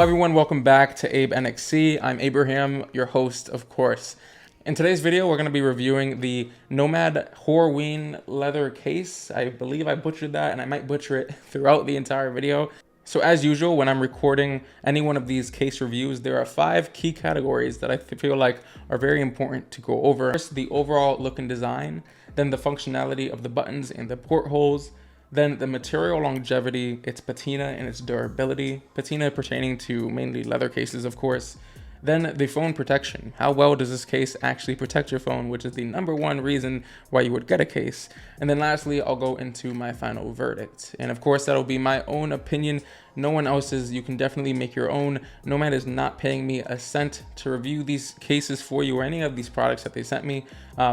everyone, welcome back to Abe NXC. I'm Abraham, your host, of course. In today's video, we're going to be reviewing the Nomad Horween leather case. I believe I butchered that, and I might butcher it throughout the entire video. So as usual, when I'm recording any one of these case reviews, there are 5 key categories that I feel like are very important to go over. First, the overall look and design, then the functionality of the buttons and the portholes, then the material longevity, its patina and its durability, patina pertaining to mainly leather cases, of course. Then the phone protection. How well does this case actually protect your phone, which is the #1 reason why you would get a case. And then lastly, I'll go into my final verdict. And of course, that'll be my own opinion, no one else's. You can definitely make your own. Nomad is not paying me a cent to review these cases for you or any of these products that they sent me.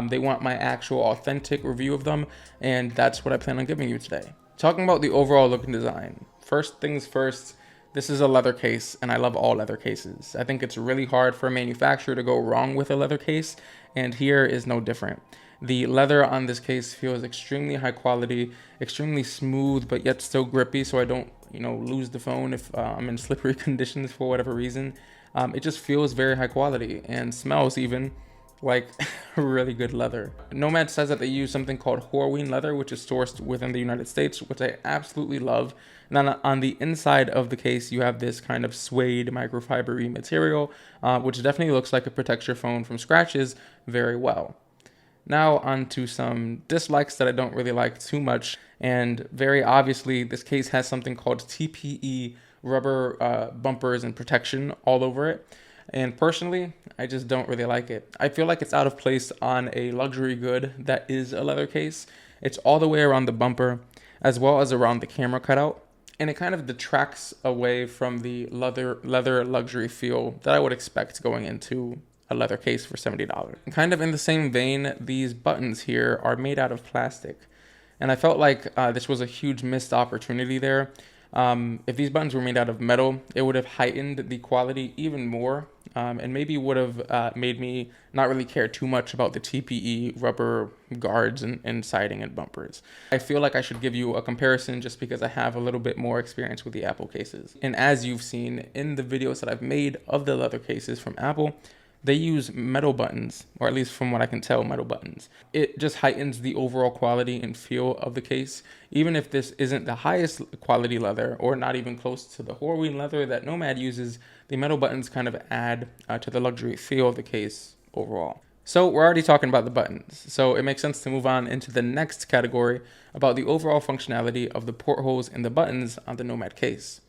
They want my actual authentic review of them, and that's what I plan on giving you today. Talking about the overall look and design. First things first, this is a leather case, and I love all leather cases. I think it's really hard for a manufacturer to go wrong with a leather case, and here is no different. The leather on this case feels extremely high quality, extremely smooth, but yet still grippy, so I don't, lose the phone if I'm in slippery conditions for whatever reason. It just feels very high quality and smells even like really good leather. Nomad says that they use something called Horween leather, which is sourced within the United States, which I absolutely love. And then on the inside of the case, you have this kind of suede microfiber-y material, which definitely looks like it protects your phone from scratches very well. Now on to some dislikes that I don't really like too much. And very obviously, this case has something called TPE rubber bumpers and protection all over it. And personally, I just don't really like it. I feel like it's out of place on a luxury good that is a leather case. It's all the way around the bumper, as well as around the camera cutout. And it kind of detracts away from the leather luxury feel that I would expect going into a leather case for $70. And kind of in the same vein, these buttons here are made out of plastic. And I felt like this was a huge missed opportunity there. If these buttons were made out of metal, it would have heightened the quality even more, and maybe would have made me not really care too much about the TPE rubber guards and siding and bumpers. I feel like I should give you a comparison just because I have a little bit more experience with the Apple cases. And as you've seen in the videos that I've made of the leather cases from Apple, they use metal buttons, or at least from what I can tell, metal buttons. It just heightens the overall quality and feel of the case. Even if this isn't the highest quality leather, or not even close to the Horween leather that Nomad uses, the metal buttons kind of add to the luxury feel of the case overall. So we're already talking about the buttons, so it makes sense to move on into the next category about the overall functionality of the portholes and the buttons on the Nomad case.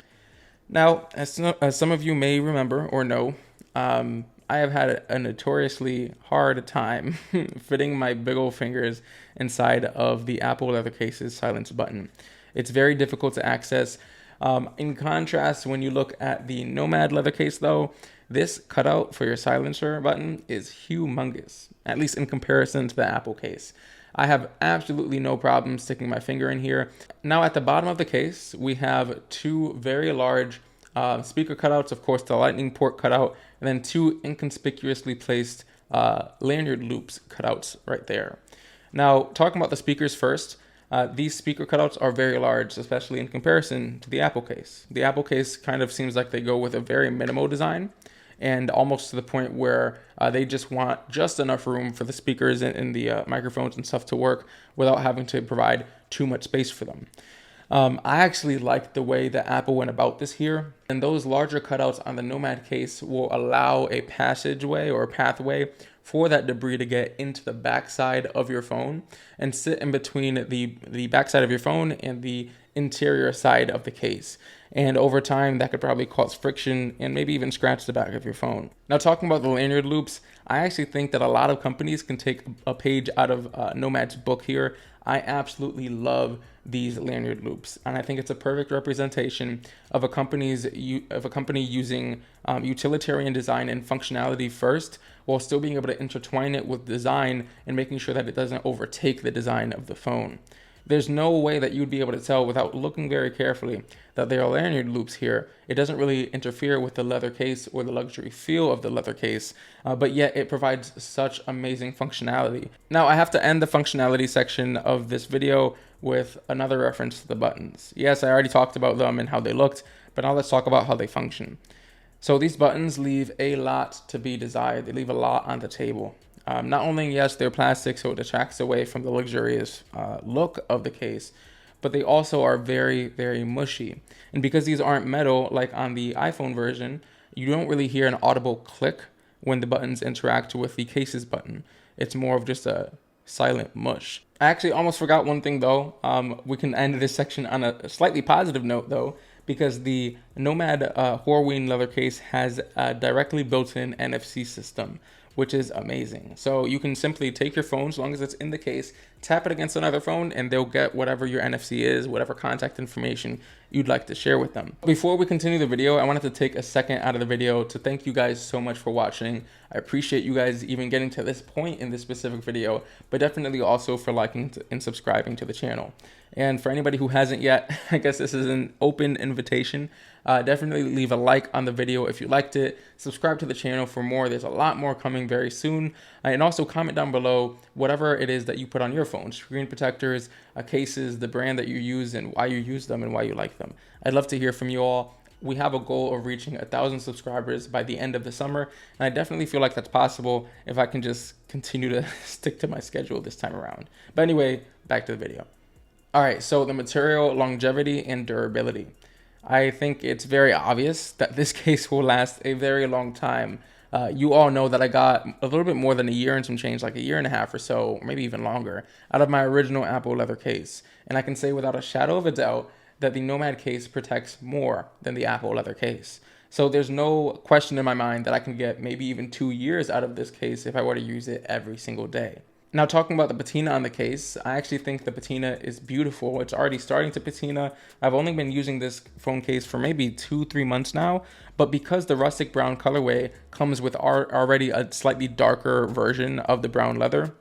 Now, as some of you may remember or know, I have had a notoriously hard time fitting my big old fingers inside of the Apple leather case's silence button. It's very difficult to access. In contrast, when you look at the Nomad leather case though, this cutout for your silencer button is humongous, at least in comparison to the Apple case. I have absolutely no problem sticking my finger in here. Now at the bottom of the case, we have 2 very large speaker cutouts, of course, the lightning port cutout, and then 2 inconspicuously placed lanyard loops cutouts right there. Now, talking about the speakers first, these speaker cutouts are very large, especially in comparison to the Apple case. The Apple case kind of seems like they go with a very minimal design, and almost to the point where they just want just enough room for the speakers and the microphones and stuff to work without having to provide too much space for them. I actually like the way that Apple went about this here, and those larger cutouts on the Nomad case will allow a passageway or a pathway for that debris to get into the backside of your phone and sit in between the backside of your phone and the interior side of the case. And over time, that could probably cause friction and maybe even scratch the back of your phone. Now, talking about the lanyard loops, I actually think that a lot of companies can take a page out of Nomad's book here. I absolutely love these lanyard loops, and I think it's a perfect representation of a company using utilitarian design and functionality first, while still being able to intertwine it with design and making sure that it doesn't overtake the design of the phone. There's no way that you'd be able to tell without looking very carefully that there are lanyard loops here. It doesn't really interfere with the leather case or the luxury feel of the leather case, but yet it provides such amazing functionality. Now, I have to end the functionality section of this video with another reference to the buttons. Yes, I already talked about them and how they looked, but now let's talk about how they function. So these buttons leave a lot to be desired. They leave a lot on the table. Not only, yes, they're plastic, so it detracts away from the luxurious look of the case, but they also are very, very mushy. And because these aren't metal, like on the iPhone version, you don't really hear an audible click when the buttons interact with the cases button. It's more of just a silent mush. I actually almost forgot one thing though. We can end this section on a slightly positive note though, because the Nomad Horween leather case has a directly built-in NFC system, which is amazing. So you can simply take your phone, as long as it's in the case, tap it against another phone, and they'll get whatever your NFC is, whatever contact information you'd like to share with them. Before we continue the video, I wanted to take a second out of the video to thank you guys so much for watching. I appreciate you guys even getting to this point in this specific video, but definitely also for liking and subscribing to the channel. And for anybody who hasn't yet, I guess this is an open invitation. Definitely leave a like on the video if you liked it. Subscribe to the channel for more. There's a lot more coming very soon. And also comment down below whatever it is that you put on your phone. Screen protectors, cases, the brand that you use and why you use them and why you like them. I'd love to hear from you all. We have a goal of reaching 1,000 subscribers by the end of the summer. And I definitely feel like that's possible if I can just continue to stick to my schedule this time around. But anyway, back to the video. All right, so the material, longevity, and durability. I think it's very obvious that this case will last a very long time. You all know that I got a little bit more than a year and some change, like a year and a half or so, or maybe even longer, out of my original Apple leather case. And I can say without a shadow of a doubt that the Nomad case protects more than the Apple leather case. So there's no question in my mind that I can get maybe even 2 years out of this case if I were to use it every single day. Now, talking about the patina on the case, I actually think the patina is beautiful. It's already starting to patina. I've only been using this phone case for maybe 2-3 months now, but because the rustic brown colorway comes with already a slightly darker version of the brown leather,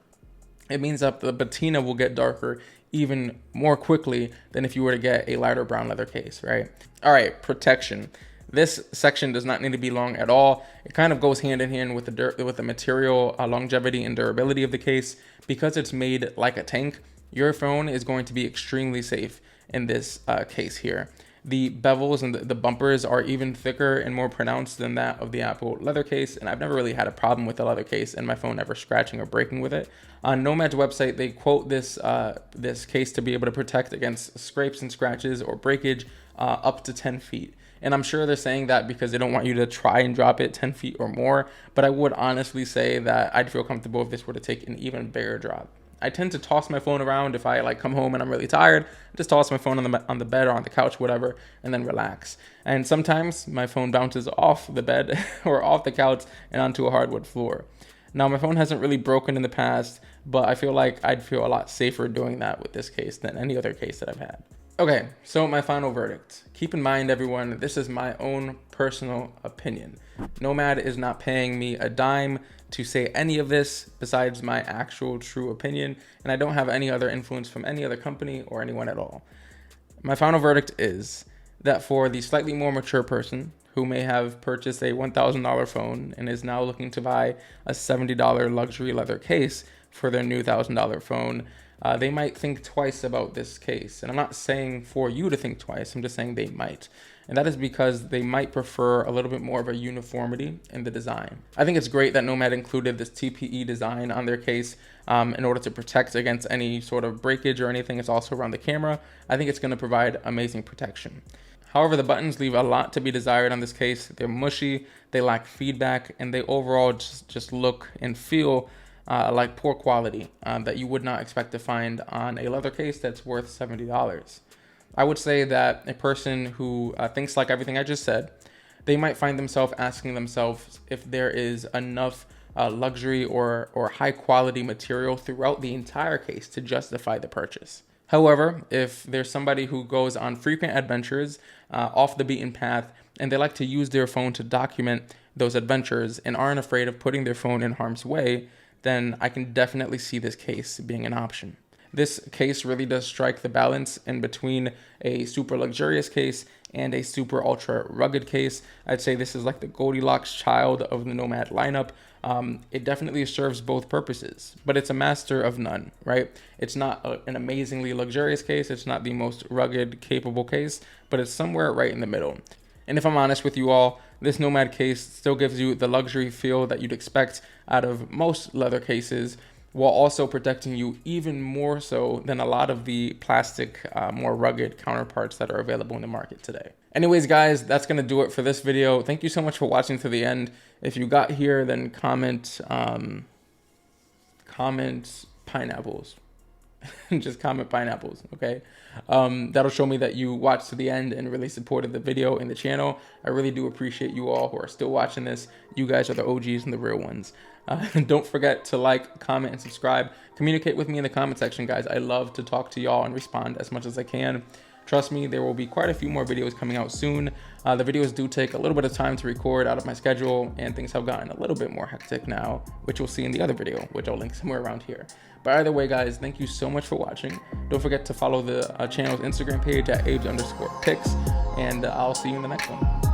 it means that the patina will get darker even more quickly than if you were to get a lighter brown leather case, right? All right, protection. This section does not need to be long at all. It kind of goes hand in hand with the material longevity and durability of the case. Because it's made like a tank, your phone is going to be extremely safe in this case here. The bevels and the bumpers are even thicker and more pronounced than that of the Apple leather case, and I've never really had a problem with the leather case and my phone ever scratching or breaking with it. On Nomad's website, they quote this case to be able to protect against scrapes and scratches or breakage up to 10 feet. And I'm sure they're saying that because they don't want you to try and drop it 10 feet or more. But I would honestly say that I'd feel comfortable if this were to take an even bigger drop. I tend to toss my phone around if I like come home and I'm really tired. I just toss my phone on the bed or on the couch, whatever, and then relax. And sometimes my phone bounces off the bed or off the couch and onto a hardwood floor. Now, my phone hasn't really broken in the past, but I feel like I'd feel a lot safer doing that with this case than any other case that I've had. Okay, so my final verdict. Keep in mind, everyone, this is my own personal opinion. Nomad is not paying me a dime to say any of this besides my actual true opinion, and I don't have any other influence from any other company or anyone at all. My final verdict is that for the slightly more mature person who may have purchased a $1,000 phone and is now looking to buy a $70 luxury leather case for their new $1,000 phone, they might think twice about this case. And I'm not saying for you to think twice, I'm just saying they might. And that is because they might prefer a little bit more of a uniformity in the design. I think it's great that Nomad included this TPE design on their case in order to protect against any sort of breakage or anything. It's also around the camera. I think it's going to provide amazing protection. However, the buttons leave a lot to be desired on this case. They're mushy, they lack feedback, and they overall just look and feel like poor quality that you would not expect to find on a leather case that's worth $70. I would say that a person who thinks like everything I just said, they might find themselves asking themselves if there is enough luxury or high quality material throughout the entire case to justify the purchase. However, if there's somebody who goes on frequent adventures off the beaten path and they like to use their phone to document those adventures and aren't afraid of putting their phone in harm's way, then I can definitely see this case being an option. This case really does strike the balance in between a super luxurious case and a super ultra rugged case. I'd say this is like the Goldilocks child of the Nomad lineup. It definitely serves both purposes, but it's a master of none, right? It's not an amazingly luxurious case. It's not the most rugged, capable case, but it's somewhere right in the middle. And if I'm honest with you all, this Nomad case still gives you the luxury feel that you'd expect out of most leather cases, while also protecting you even more so than a lot of the plastic, more rugged counterparts that are available in the market today. Anyways, guys, that's gonna do it for this video. Thank you so much for watching to the end. If you got here, then comment pineapples. Just comment pineapples, okay? That'll show me that you watched to the end and really supported the video and the channel. I really do appreciate you all who are still watching this. You guys are the OGs and the real ones. Don't forget to like, comment, and subscribe. Communicate with me in the comment section, guys. I love to talk to y'all and respond as much as I can. Trust me, there will be quite a few more videos coming out soon. The videos do take a little bit of time to record out of my schedule, and things have gotten a little bit more hectic now, which you'll see in the other video, which I'll link somewhere around here. But either way, guys, thank you so much for watching. Don't forget to follow the channel's Instagram page at abes_pics, and I'll see you in the next one.